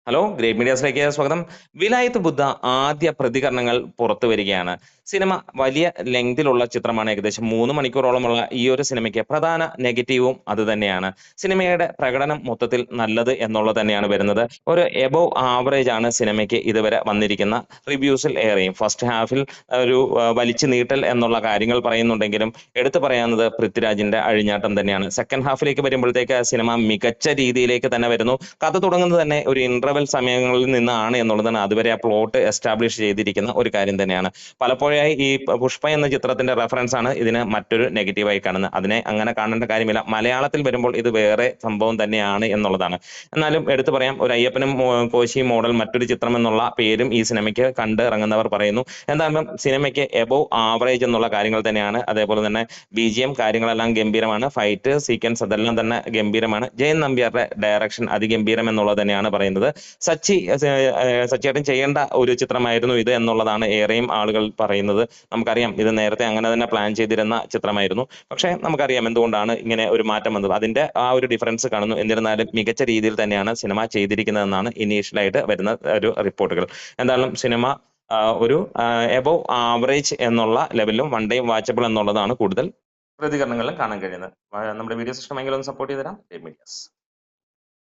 Hello great മീഡിയാസിലേക്ക് സ്വാഗതം. വിലായത്ത് ബുദ്ധ ആദ്യ പ്രതികരണങ്ങൾ പുറത്തു വരികയാണ്. സിനിമ വലിയ ലെങ്തിലുള്ള ചിത്രമാണ്. ഏകദേശം 3 മണിക്കൂറോളമുള്ള ഈ ഒരു സിനിമയ്ക്ക് പ്രധാന നെഗറ്റീവും അത് തന്നെയാണ്. സിനിമയുടെ പ്രകടനം മൊത്തത്തിൽ നല്ലത് എന്നുള്ളത് തന്നെയാണ് വരുന്നത്. ഒരു എബോവ് ആവറേജ് ആണ് സിനിമയ്ക്ക് ഇതുവരെ വന്നിരിക്കുന്ന റിവ്യൂസിൽ ഏറെയും. ഫസ്റ്റ് ഹാഫിൽ ഒരു വലിച്ചു നീട്ടൽ എന്നുള്ള കാര്യങ്ങൾ പറയുന്നുണ്ടെങ്കിലും എടുത്തു പറയാവുന്നത് പൃഥ്വിരാജിന്റെ അഴിഞ്ഞാട്ടം തന്നെയാണ്. സെക്കൻഡ് ഹാഫിലേക്ക് വരുമ്പോഴത്തേക്ക് സിനിമ മികച്ച രീതിയിലേക്ക് തന്നെ വരുന്നു. കഥ തുടങ്ങുന്നത് തന്നെ ഒരു ഇന്റർവെൽ സമയങ്ങളിൽ നിന്നാണ് എന്നുള്ളതാണ് അതുവരെ ആ പ്ലോട്ട് എസ്റ്റാബ്ലിഷ് ചെയ്തിരിക്കുന്ന ഒരു കാര്യം തന്നെയാണ്. പലപ്പോഴായി ഈ പുഷ്പ എന്ന ചിത്രത്തിന്റെ റെഫറൻസ് ആണ് ഇതിന് മറ്റൊരു നെഗറ്റീവായി കാണുന്നത്. അതിനെ അങ്ങനെ കാണേണ്ട കാര്യമില്ല. മലയാളത്തിൽ വരുമ്പോൾ ഇത് വേറെ സംഭവം തന്നെയാണ് എന്നുള്ളതാണ്. എന്നാലും എടുത്തു പറയാം, ഒരു അയ്യപ്പനും കോശിയും മോഡൽ മറ്റൊരു ചിത്രം എന്നുള്ള പേരും ഈ സിനിമയ്ക്ക് കണ്ട് ഇറങ്ങുന്നവർ പറയുന്നു. എന്തായാലും സിനിമയ്ക്ക് എബോവ് ആവറേജ് എന്നുള്ള കാര്യങ്ങൾ തന്നെയാണ്. അതേപോലെ തന്നെ BGM കാര്യങ്ങളെല്ലാം ഗംഭീരമാണ്. ഫൈറ്റ് സീക്വൻസ് അതെല്ലാം തന്നെ ഗംഭീരമാണ്. ജയൻ നമ്പ്യാരുടെ ഡയറക്ഷൻ അതിഗംഭീരം എന്നുള്ളത് തന്നെയാണ് പറയുന്നത്. സച്ചിയേട്ടൻ ചെയ്യേണ്ട ഒരു ചിത്രമായിരുന്നു ഇത് എന്നുള്ളതാണ് ഏറെയും ആളുകൾ പറയുന്നത്. നമുക്കറിയാം ഇത് നേരത്തെ അങ്ങനെ തന്നെ പ്ലാൻ ചെയ്തിരുന്ന ചിത്രമായിരുന്നു. പക്ഷേ നമുക്കറിയാം എന്തുകൊണ്ടാണ് ഇങ്ങനെ ഒരു മാറ്റം വന്നത്. അതിന്റെ ആ ഒരു ഡിഫറൻസ് കാണുന്നു. എന്നിരുന്നാലും മികച്ച രീതിയിൽ തന്നെയാണ് സിനിമ ചെയ്തിരിക്കുന്നതെന്നാണ് ഇനീഷ്യലായിട്ട് വരുന്ന ഒരു റിപ്പോർട്ടുകൾ. എന്തായാലും സിനിമ ഒരു എബോവ് ആവറേജ് എന്നുള്ള ലെവലിലും വൺ ഡേ വാച്ചബിൾ എന്നുള്ളതാണ് കൂടുതൽ പ്രതികരണങ്ങളിലും കാണാൻ കഴിയുന്നത്. നമ്മുടെ വീഡിയോസ് ഇഷ്ടമെങ്കിൽ ഒന്ന് സപ്പോർട്ട് ചെയ്ത് തരാം. മീഡിയാസ്.